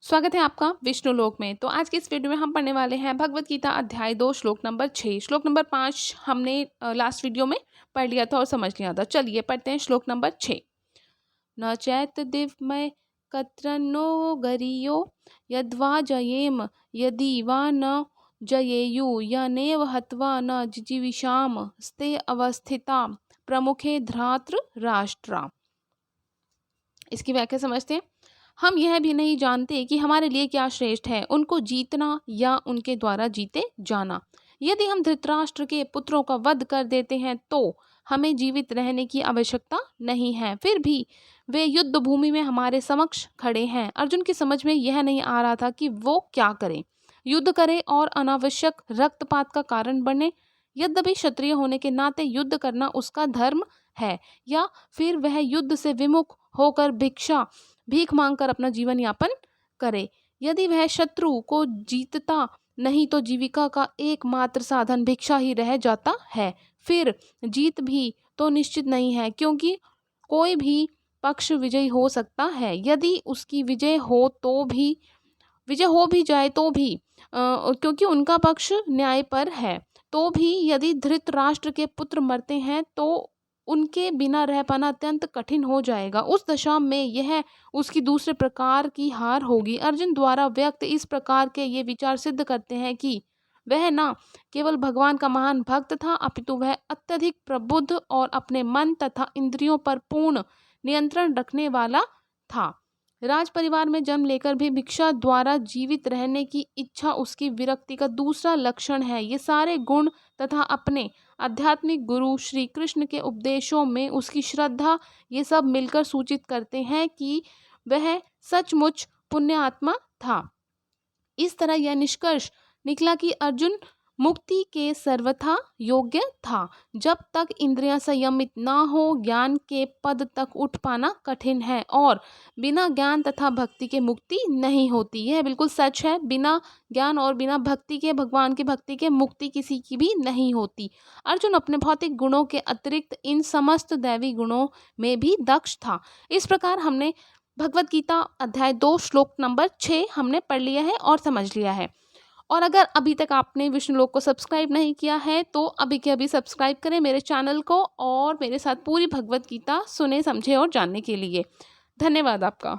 स्वागत है आपका विष्णु लोक में। तो आज की इस वीडियो में हम पढ़ने वाले हैं भगवत गीता अध्याय 2 श्लोक नंबर 6। श्लोक नंबर 5 हमने लास्ट वीडियो में पढ़ लिया था और समझ लिया था। चलिए पढ़ते हैं श्लोक नंबर 6। न चैत दिव्यमय कत्रन्नो गरियो यद्वा जयेम यदि वा न जयेयु यनेव हत्वा न जिजीविषाम स्ते अवस्थिता प्रमुखे धरात्र राष्ट्रा। इसकी व्याख्या समझते हैं। हम यह भी नहीं जानते कि हमारे लिए क्या श्रेष्ठ है, उनको जीतना या उनके द्वारा जीते जाना। यदि हम धृतराष्ट्र के पुत्रों का वध कर देते हैं तो हमें जीवित रहने की आवश्यकता नहीं है। फिर भी वे युद्ध भूमि में हमारे समक्ष खड़े हैं। अर्जुन की समझ में यह नहीं आ रहा था कि वो क्या करे, युद्ध करे और अनावश्यक रक्तपात का कारण बने। यद्यपि क्षत्रिय होने के नाते युद्ध करना उसका धर्म है, या फिर वह युद्ध से विमुख होकर भीख मांगकर अपना जीवन यापन करे। यदि वह शत्रु को जीतता नहीं तो जीविका का एकमात्र साधन भिक्षा ही रह जाता है। फिर जीत भी तो निश्चित नहीं है, क्योंकि कोई भी पक्ष विजयी हो सकता है। यदि उसकी विजय हो भी जाए तो भी क्योंकि उनका पक्ष न्याय पर है, तो भी यदि धृतराष्ट्र के पुत्र मरते हैं तो उनके बिना रह पाना अत्यंत कठिन हो जाएगा। उस दशा में यह उसकी दूसरे प्रकार की हार होगी। अर्जुन द्वारा व्यक्त इस प्रकार के ये विचार सिद्ध करते हैं कि वह न केवल भगवान का महान भक्त था, अपितु वह अत्यधिक प्रबुद्ध और अपने मन तथा इंद्रियों पर पूर्ण नियंत्रण रखने वाला था। राज परिवार में जन्म लेकर भी भिक्षा द्वारा जीवित रहने की इच्छा उसकी विरक्ति का दूसरा लक्षण है। ये सारे गुण तथा अपने आध्यात्मिक गुरु श्री कृष्ण के उपदेशों में उसकी श्रद्धा, ये सब मिलकर सूचित करते हैं कि वह सचमुच पुण्यात्मा था। इस तरह यह निष्कर्ष निकला कि अर्जुन मुक्ति के सर्वथा योग्य था। जब तक इंद्रियां संयमित ना हो, ज्ञान के पद तक उठ पाना कठिन है, और बिना ज्ञान तथा भक्ति के मुक्ति नहीं होती। यह बिल्कुल सच है। बिना ज्ञान और बिना भक्ति के, भगवान की भक्ति के, मुक्ति किसी की भी नहीं होती। अर्जुन अपने भौतिक गुणों के अतिरिक्त इन समस्त दैवी गुणों में भी दक्ष था। इस प्रकार हमने भगवत गीता अध्याय 2 श्लोक नंबर 6 हमने पढ़ लिया है और समझ लिया है। और अगर अभी तक आपने विष्णुलोक को सब्सक्राइब नहीं किया है तो अभी के अभी सब्सक्राइब करें मेरे चैनल को, और मेरे साथ पूरी भगवत गीता सुने, समझे और जानने के लिए। धन्यवाद आपका।